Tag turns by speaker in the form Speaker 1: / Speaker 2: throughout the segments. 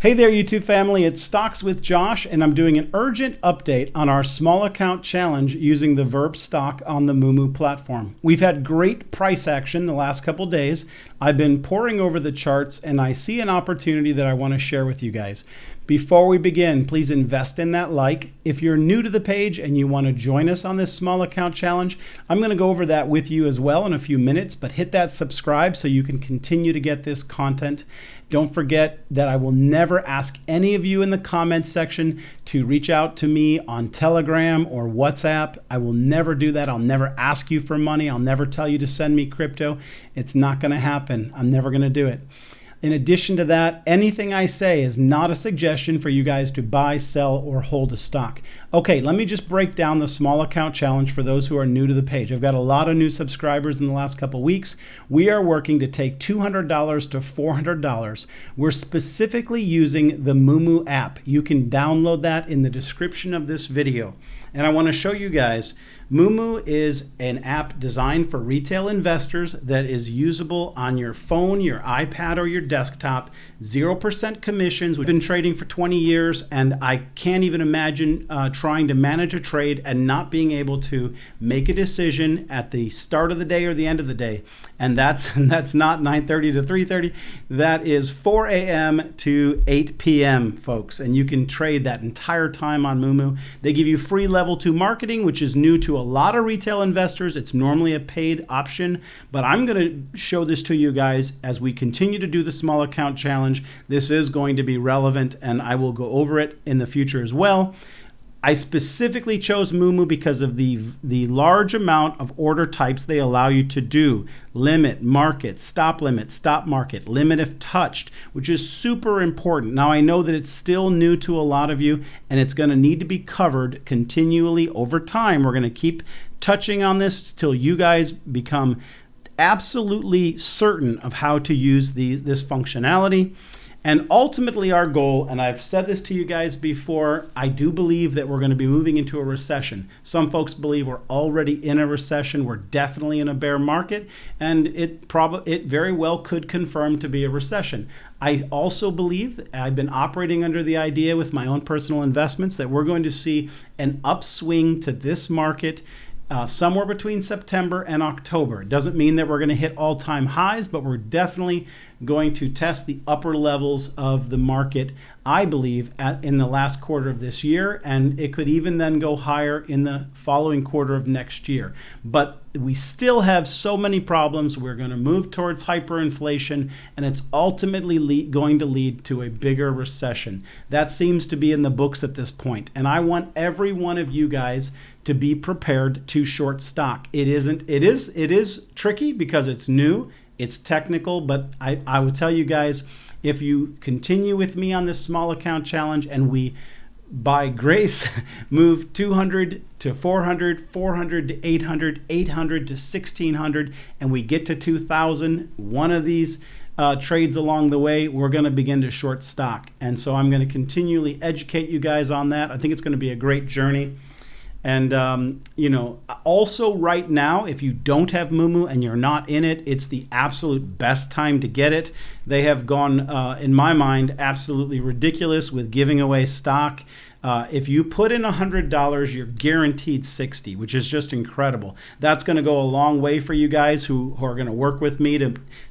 Speaker 1: Hey there, YouTube family. It's Stocks with Josh, and I'm doing an urgent update on our small account challenge using the Verb stock on the Mumu platform. We've had great price action the last couple days. I've been poring over the charts, and I see an opportunity that I want to share with you guys. Before we begin, please invest in that like. If you're new to the page and you want to join us on this small account challenge, I'm going to go over that with you as well in a few minutes, but hit that subscribe so you can continue to get this content. Don't forget that I will never ask any of you in the comments section to reach out to me on Telegram or WhatsApp. I will never do that. I'll never ask you for money. I'll never tell you to send me crypto. It's not going to happen. I'm never going to do it. In addition to that, anything I say is not a suggestion for you guys to buy, sell, or hold a stock. Okay, let me just break down the small account challenge for those who are new to the page. I've got a lot of new subscribers in the last couple weeks. We are working to take $200 to $400. We're specifically using the Mumu app. You can download that in the description of this video. And I want to show you guys, Mumu is an app designed for retail investors that is usable on your phone, your iPad, or your desktop. 0% commissions. We've been trading for 20 years, and I can't even imagine trying to manage a trade and not being able to make a decision at the start of the day or the end of the day. And that's not 9:30 to 3:30. That is 4 a.m. to 8 p.m., folks. And you can trade that entire time on Mumu. They give you free level 2 marketing, which is new to a lot of retail investors. It's normally a paid option, but I'm going to show this to you guys as we continue to do the small account challenge. This is going to be relevant, and I will go over it in the future as well. I specifically chose Mumu because of the large amount of order types they allow you to do. Limit, market, stop market, limit if touched, which is super important. Now, I know that it's still new to a lot of you, and it's going to need to be covered continually over time. We're going to keep touching on this till you guys become absolutely certain of how to use this functionality. And ultimately our goal, and I've said this to you guys before, I do believe that we're going to be moving into a recession. Some folks believe we're already in a recession. We're definitely in a bear market, and it very well could confirm to be a recession. I also believe, I've been operating under the idea with my own personal investments, that we're going to see an upswing to this market somewhere between September and October. It doesn't mean that we're going to hit all-time highs, but we're definitely going to test the upper levels of the market, I believe, in the last quarter of this year, and it could even then go higher in the following quarter of next year. But we still have so many problems. We're going to move towards hyperinflation, and it's ultimately going to lead to a bigger recession. That seems to be in the books at this point, and I want every one of you guys to be prepared to short stock. It is tricky because it's new, it's technical, but I would tell you guys, if you continue with me on this small account challenge and we, by grace, move 200 to 400, 400 to 800, 800 to 1600, and we get to 2000, one of these trades along the way, we're going to begin to short stock. And so I'm going to continually educate you guys on that. I think it's going to be a great journey. And, also right now, if you don't have Mumu and you're not in it, it's the absolute best time to get it. They have gone, in my mind, absolutely ridiculous with giving away stock. If you put in $100, you're guaranteed 60, which is just incredible. That's going to go a long way for you guys who are going to work with me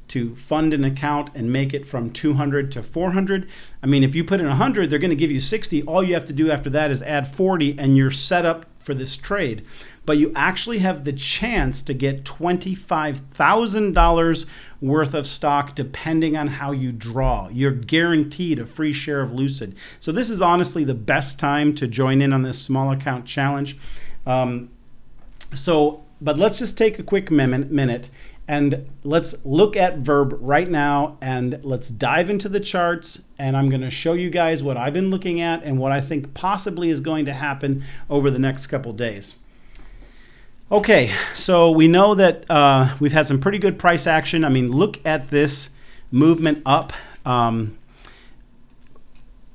Speaker 1: to fund an account and make it from 200 to 400. I mean, if you put in 100, they're going to give you 60. All you have to do after that is add 40, and you're set up for this trade. But you actually have the chance to get $25,000 worth of stock depending on how you draw. You're guaranteed a free share of Lucid. So this is honestly the best time to join in on this small account challenge. But let's just take a quick minute and let's look at Verb right now, and let's dive into the charts, and I'm going to show you guys what I've been looking at and what I think possibly is going to happen over the next couple days. Okay, so we know that we've had some pretty good price action. I mean, look at this movement up.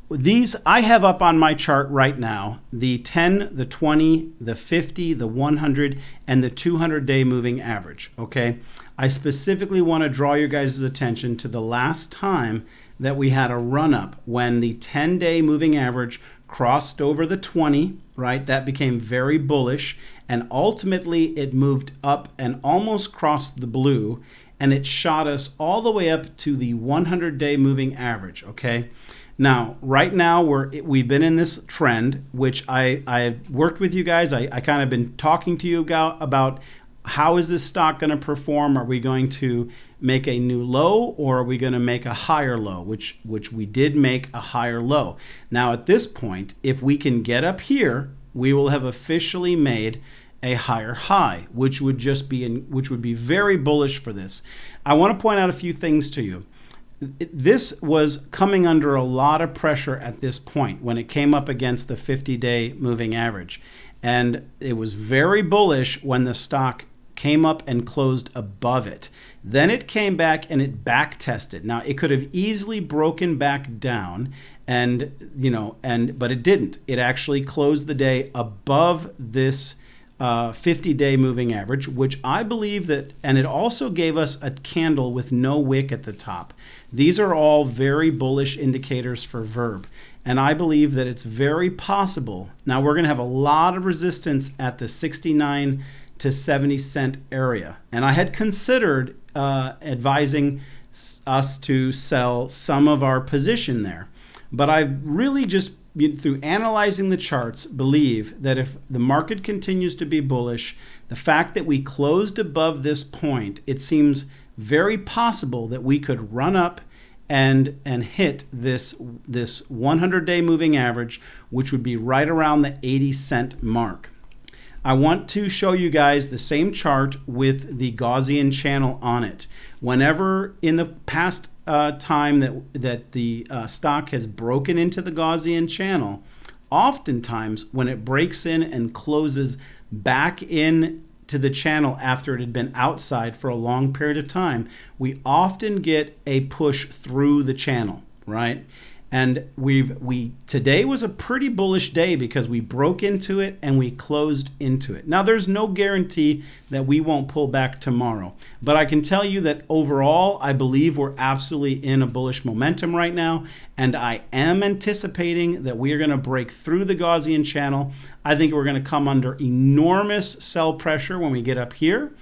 Speaker 1: These I have up on my chart right now, the 10, the 20, the 50, the 100, and the 200-day moving average, okay? I specifically want to draw your guys' attention to the last time that we had a run up when the 10-day moving average crossed over the 20, right? That became very bullish, and ultimately it moved up and almost crossed the blue, and it shot us all the way up to the 100-day moving average, okay? Now, right now, we've been in this trend, which I've worked with you guys. I kind of been talking to you about how is this stock going to perform? Are we going to make a new low, or are we going to make a higher low, which we did make a higher low. Now, at this point, if we can get up here, we will have officially made a higher high, which would be very bullish for this. I want to point out a few things to you. This was coming under a lot of pressure at this point when it came up against the 50-day moving average. And it was very bullish when the stock came up and closed above it. Then it came back and it back tested. Now, it could have easily broken back down, but it didn't. It actually closed the day above this 50-day moving average, which I believe that, and it also gave us a candle with no wick at the top. These are all very bullish indicators for Verb, and I believe that it's very possible. Now, we're going to have a lot of resistance at the 69 to 70 cent area, and I had considered advising us to sell some of our position there, but I really just, through analyzing the charts, believe that if the market continues to be bullish, the fact that we closed above this point, it seems very possible that we could run up and hit this 100-day moving average, which would be right around the 80-cent mark. I want to show you guys the same chart with the Gausian channel on it. Whenever in the past time that the stock has broken into the Gausian channel, oftentimes when it breaks in and closes back in to the channel after it had been outside for a long period of time, we often get a push through the channel, right? And today was a pretty bullish day because we broke into it and we closed into it. Now, there's no guarantee that we won't pull back tomorrow, but I can tell you that overall, I believe we're absolutely in a bullish momentum right now, and I am anticipating that we are going to break through the Gausian channel. I think we're going to come under enormous sell pressure when we get up here,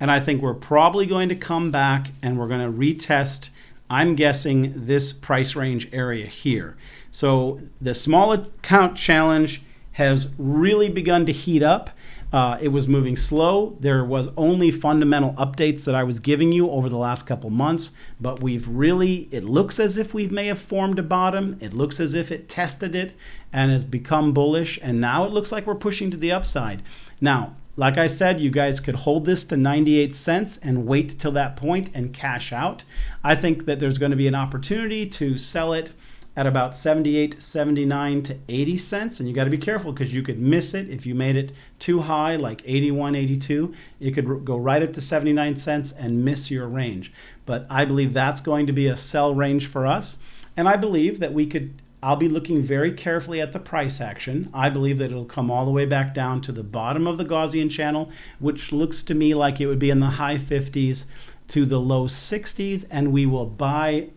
Speaker 1: and I think we're probably going to come back and we're going to retest, I'm guessing, this price range area here. So the small account challenge has really begun to heat up. It was moving slow. There was only fundamental updates that I was giving you over the last couple months, but it looks as if we may have formed a bottom. It looks as if it tested it and has become bullish, and now it looks like we're pushing to the upside. Now, like I said, you guys could hold this to 98 cents and wait till that point and cash out. I think that there's going to be an opportunity to sell it at about 78, 79 to 80 cents. And you got to be careful because you could miss it if you made it too high, like 81, 82. You could go right up to 79 cents and miss your range. But I believe that's going to be a sell range for us. And I believe that I'll be looking very carefully at the price action. I believe that it'll come all the way back down to the bottom of the Gausian channel, which looks to me like it would be in the high 50s to the low 60s, and we will buy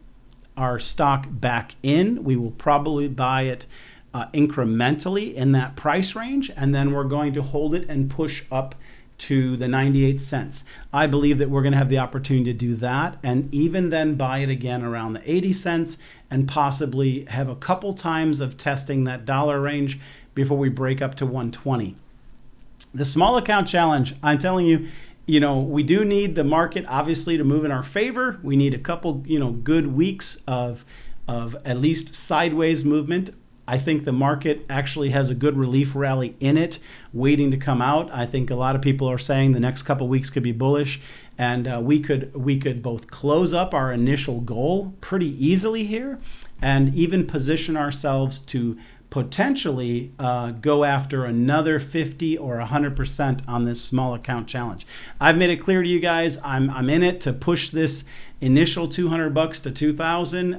Speaker 1: our stock back in. We will probably buy it incrementally in that price range, and then we're going to hold it and push up to the 98 cents. I believe that we're going to have the opportunity to do that, and even then buy it again around the 80 cents and possibly have a couple times of testing that dollar range before we break up to 120. The small account challenge, I'm telling you, we do need the market obviously to move in our favor. We need a couple, good weeks of at least sideways movement. I think the market actually has a good relief rally in it waiting to come out. I think a lot of people are saying the next couple weeks could be bullish, and we could both close up our initial goal pretty easily here and even position ourselves to potentially go after another 50 or 100% on this small account challenge. I've made it clear to you guys, I'm in it to push this initial $200 to 2,000.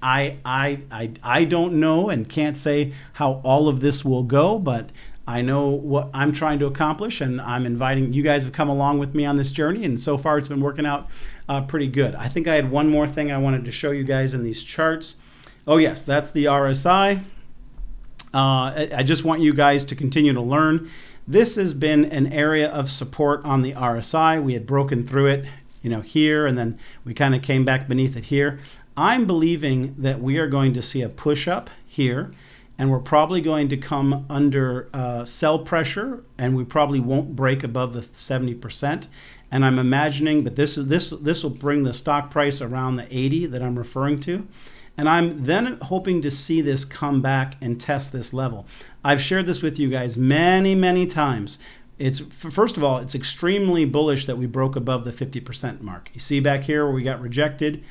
Speaker 1: I don't know and can't say how all of this will go, but I know what I'm trying to accomplish, and I'm inviting you guys to come along with me on this journey. And so far, it's been working out pretty good. I think I had one more thing I wanted to show you guys in these charts. Oh yes, that's the RSI. I just want you guys to continue to learn. This has been an area of support on the RSI. We had broken through it, here, and then we kind of came back beneath it here. I'm believing that we are going to see a push up here, and we're probably going to come under sell pressure, and we probably won't break above the 70%. And I'm imagining, but this will bring the stock price around the 80 that I'm referring to. And I'm then hoping to see this come back and test this level. I've shared this with you guys many, many times. First of all, it's extremely bullish that we broke above the 50% mark. You see back here where we got rejected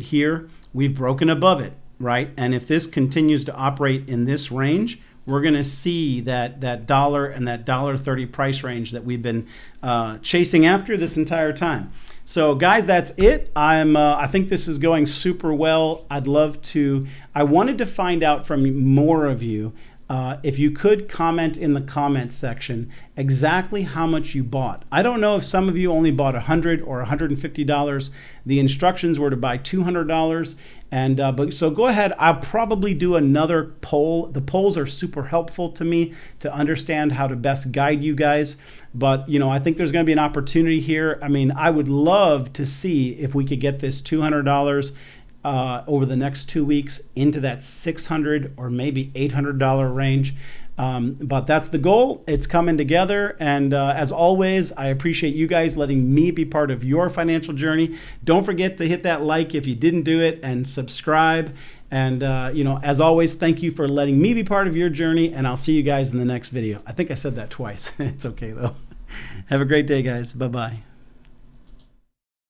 Speaker 1: here. We've broken above it, right? And if this continues to operate in this range, we're going to see that dollar and that $1.30 price range that we've been chasing after this entire time. So guys, that's it. I think this is going super well. I wanted to find out from more of you, if you could comment in the comments section exactly how much you bought. I don't know if some of you only bought $100 or $150. The instructions were to buy $200. But so go ahead. I'll probably do another poll. The polls are super helpful to me to understand how to best guide you guys. But I think there's going to be an opportunity here. I mean, I would love to see if we could get this $200 over the next 2 weeks into that $600 or maybe $800 range. But that's the goal. It's coming together. And as always, I appreciate you guys letting me be part of your financial journey. Don't forget to hit that like if you didn't do it, and subscribe. And, as always, thank you for letting me be part of your journey. And I'll see you guys in the next video. I think I said that twice. It's okay, though. Have a great day, guys. Bye-bye.